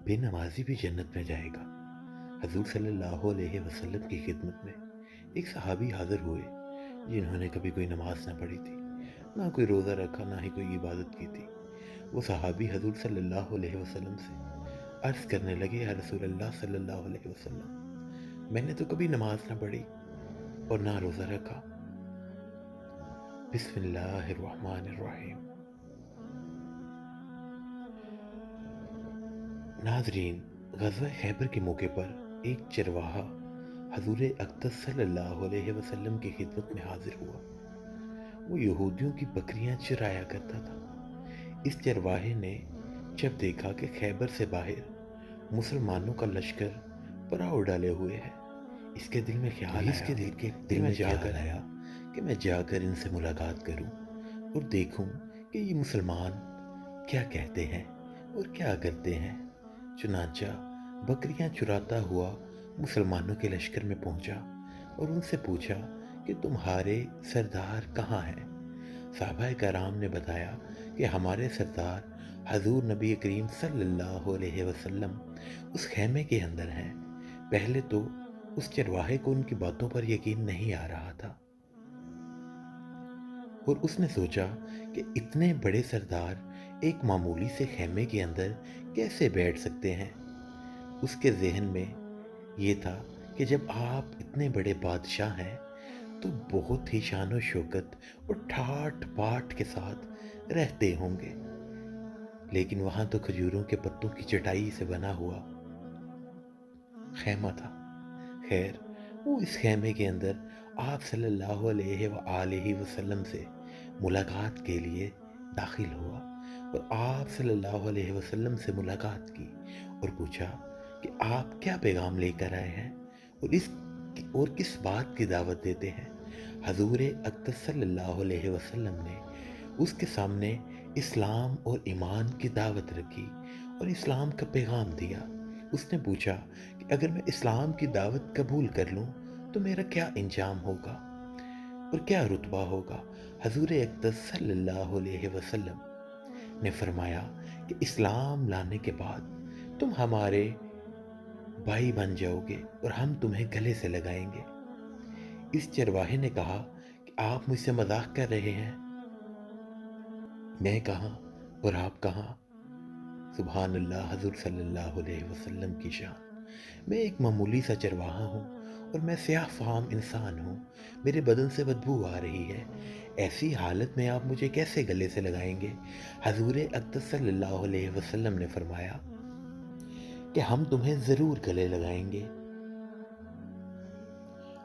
بے نمازی بھی جنت میں جائے گا۔ حضور صلی اللہ علیہ وسلم کی خدمت میں ایک صحابی حاضر ہوئے جنہوں نے کبھی کوئی نماز نہ پڑھی تھی، نہ کوئی روزہ رکھا، نہ ہی کوئی عبادت کی تھی۔ وہ صحابی حضور صلی اللہ علیہ وسلم سے عرض کرنے لگے، یا رسول اللہ صلی اللہ علیہ وسلم، میں نے تو کبھی نماز نہ پڑھی اور نہ روزہ رکھا۔ بسم اللہ الرحمن الرحیم۔ ناظرین، غزوہ خیبر کے موقع پر ایک چرواہا حضور اقدس صلی اللہ علیہ وسلم کی خدمت میں حاضر ہوا۔ وہ یہودیوں کی بکریاں چرایا کرتا تھا۔ اس چرواہے نے جب دیکھا کہ خیبر سے باہر مسلمانوں کا لشکر پڑاؤ ڈالے ہوئے ہے، اس کے دل میں خیال آیا کہ میں جا کر ان سے ملاقات کروں اور دیکھوں کہ یہ مسلمان کیا کہتے ہیں اور کیا کرتے ہیں۔ چنانچہ بکریاں چراتا ہوا مسلمانوں کے لشکر میں پہنچا اور ان سے پوچھا کہ تمہارے سردار کہاں ہیں؟ صحابہ کرام نے بتایا کہ ہمارے سردار حضور نبی کریم صلی اللہ علیہ وسلم اس خیمے کے اندر ہیں۔ پہلے تو اس چرواہے کو ان کی باتوں پر یقین نہیں آ رہا تھا اور اس نے سوچا کہ اتنے بڑے سردار ایک معمولی سے خیمے کے اندر کیسے بیٹھ سکتے ہیں۔ اس کے ذہن میں یہ تھا کہ جب آپ اتنے بڑے بادشاہ ہیں تو بہت ہی شان و شوکت اور ٹھاٹ باٹ کے ساتھ رہتے ہوں گے، لیکن وہاں تو کھجوروں کے پتوں کی چٹائی سے بنا ہوا خیمہ تھا۔ خیر، وہ اس خیمے کے اندر آپ صلی اللہ علیہ وآلہ وسلم سے ملاقات کے لیے داخل ہوا اور آپ صلی اللہ علیہ وسلم سے ملاقات کی اور پوچھا کہ آپ کیا پیغام لے کر آئے ہیں اور کس بات کی دعوت دیتے ہیں۔ حضور اقدس صلی اللہ علیہ وسلم نے اس کے سامنے اسلام اور ایمان کی دعوت رکھی اور اسلام کا پیغام دیا۔ اس نے پوچھا کہ اگر میں اسلام کی دعوت قبول کر لوں تو میرا کیا انجام ہوگا اور کیا رتبہ ہوگا؟ حضور اقدس صلی اللہ علیہ وسلم نے فرمایا کہ اسلام لانے کے بعد تم ہمارے بھائی بن جاؤ گے اور ہم تمہیں گلے سے لگائیں گے۔ اس چرواہے نے کہا کہ آپ مجھ سے مذاق کر رہے ہیں، میں کہاں اور آپ کہاں؟ سبحان اللہ، حضور صلی اللہ علیہ وسلم کی شان۔ میں ایک معمولی سا چرواہا ہوں اور میں سیاہ فام انسان ہوں، میرے بدن سے بدبو آ رہی ہے، ایسی حالت میں آپ مجھے کیسے گلے سے لگائیں گے؟ حضور اقدس صلی اللہ علیہ وسلم نے فرمایا کہ ہم تمہیں ضرور گلے لگائیں گے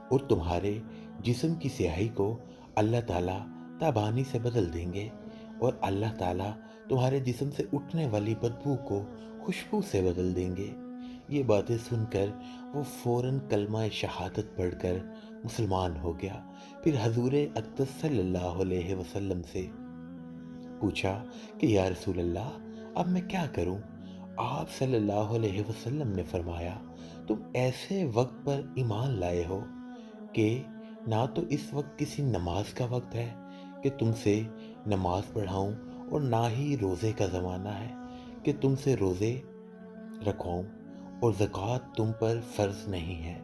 اور تمہارے جسم کی سیاہی کو اللہ تعالیٰ تابانی سے بدل دیں گے اور اللہ تعالیٰ تمہارے جسم سے اٹھنے والی بدبو کو خوشبو سے بدل دیں گے۔ یہ باتیں سن کر وہ فوراً کلمہ شہادت پڑھ کر مسلمان ہو گیا۔ پھر حضور اقدس صلی اللہ علیہ وسلم سے پوچھا کہ یا رسول اللہ، اب میں کیا کروں؟ آپ صلی اللہ علیہ وسلم نے فرمایا، تم ایسے وقت پر ایمان لائے ہو کہ نہ تو اس وقت کسی نماز کا وقت ہے کہ تم سے نماز پڑھاؤں اور نہ ہی روزے کا زمانہ ہے کہ تم سے روزے رکھواؤں، اور زکوٰۃ تم پر فرض نہیں ہے۔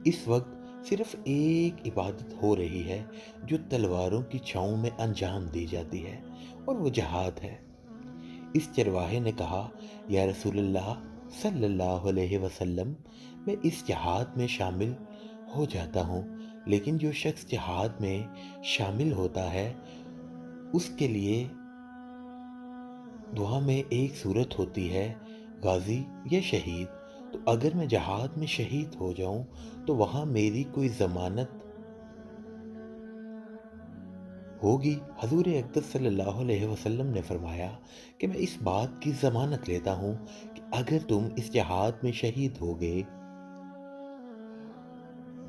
اس وقت صرف ایک عبادت ہو رہی ہے جو تلواروں کی چھاؤں میں انجام دی جاتی ہے، اور وہ جہاد ہے۔ اس چرواہے نے کہا، یا رسول اللہ صلی اللہ علیہ وسلم، میں اس جہاد میں شامل ہو جاتا ہوں، لیکن جو شخص جہاد میں شامل ہوتا ہے اس کے لیے دعا میں ایک صورت ہوتی ہے، غازی یا شہید۔ تو اگر میں جہاد میں شہید ہو جاؤں تو وہاں میری کوئی ضمانت ہوگی؟ حضور اقدس صلی اللہ علیہ وسلم نے فرمایا کہ میں اس بات کی ضمانت لیتا ہوں کہ اگر تم اس جہاد میں شہید ہو گئے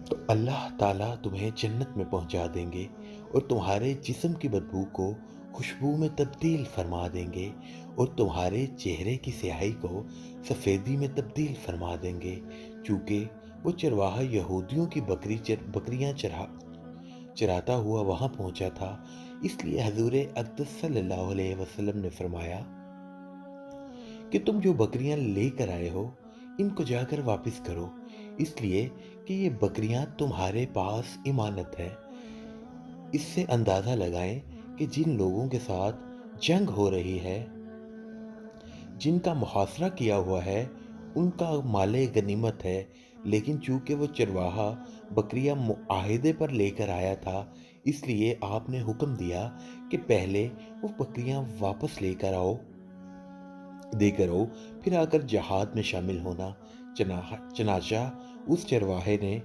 تو اللہ تعالیٰ تمہیں جنت میں پہنچا دیں گے اور تمہارے جسم کی بدبو کو خوشبو میں تبدیل فرما دیں گے اور تمہارے چہرے کی سیاہی کو سفیدی میں تبدیل فرما دیں گے۔ چونکہ وہ چرواہا یہودیوں کی بکریاں چراتا ہوا وہاں پہنچا تھا، اس لیے حضور اقدس صلی اللہ علیہ وسلم نے فرمایا کہ تم جو بکریاں لے کر آئے ہو ان کو جا کر واپس کرو، اس لیے کہ یہ بکریاں تمہارے پاس امانت ہے۔ اس سے اندازہ لگائیں کہ جن لوگوں کے ساتھ جنگ ہو رہی ہے، جن کا محاصرہ کیا ہوا ہے، ان کا مال غنیمت ہے، لیکن چونکہ وہ چرواہا بکریاں معاہدے پر لے کر آیا تھا، اس لیے آپ نے حکم دیا کہ پہلے وہ بکریاں واپس دے کر آؤ، پھر آ کر جہاد میں شامل ہونا۔ چنانچہ اس چرواہے نے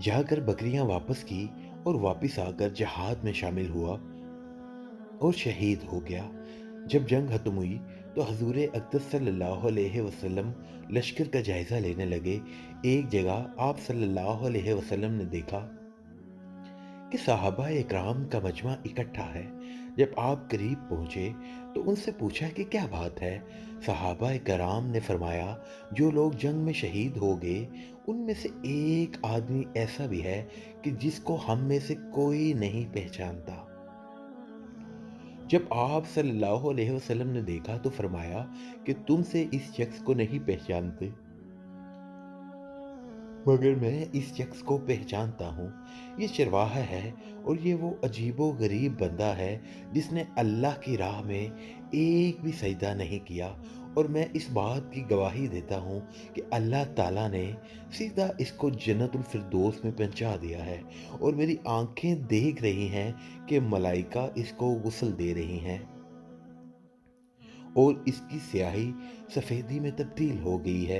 جا کر بکریاں واپس کی اور واپس آ کر جہاد میں شامل ہوا اور شہید ہو گیا۔ جب جنگ ختم ہوئی تو حضور اقدس صلی اللہ علیہ وسلم لشکر کا جائزہ لینے لگے۔ ایک جگہ آپ صلی اللہ علیہ وسلم نے دیکھا کہ صحابہ اکرام کا مجمع اکٹھا ہے۔ جب آپ قریب پہنچے تو ان سے پوچھا کہ کیا بات ہے؟ صحابہ اکرام نے فرمایا، جو لوگ جنگ میں شہید ہو گئے ان میں سے ایک آدمی ایسا بھی ہے کہ جس کو ہم میں سے کوئی نہیں پہچانتا۔ جب آپ صلی اللہ علیہ وسلم نے دیکھا تو فرمایا کہ تم سے اس شخص کو نہیں پہچانتے، مگر میں اس شخص کو پہچانتا ہوں۔ یہ چرواہا ہے اور یہ وہ عجیب و غریب بندہ ہے جس نے اللہ کی راہ میں ایک بھی سجدہ نہیں کیا، اور میں اس بات کی گواہی دیتا ہوں کہ اللہ تعالیٰ نے سیدھا اس کو جنت الفردوس میں پہنچا دیا ہے، اور میری آنکھیں دیکھ رہی ہیں کہ ملائکہ اس کو غسل دے رہی ہیں اور اس کی سیاہی سفیدی میں تبدیل ہو گئی ہے۔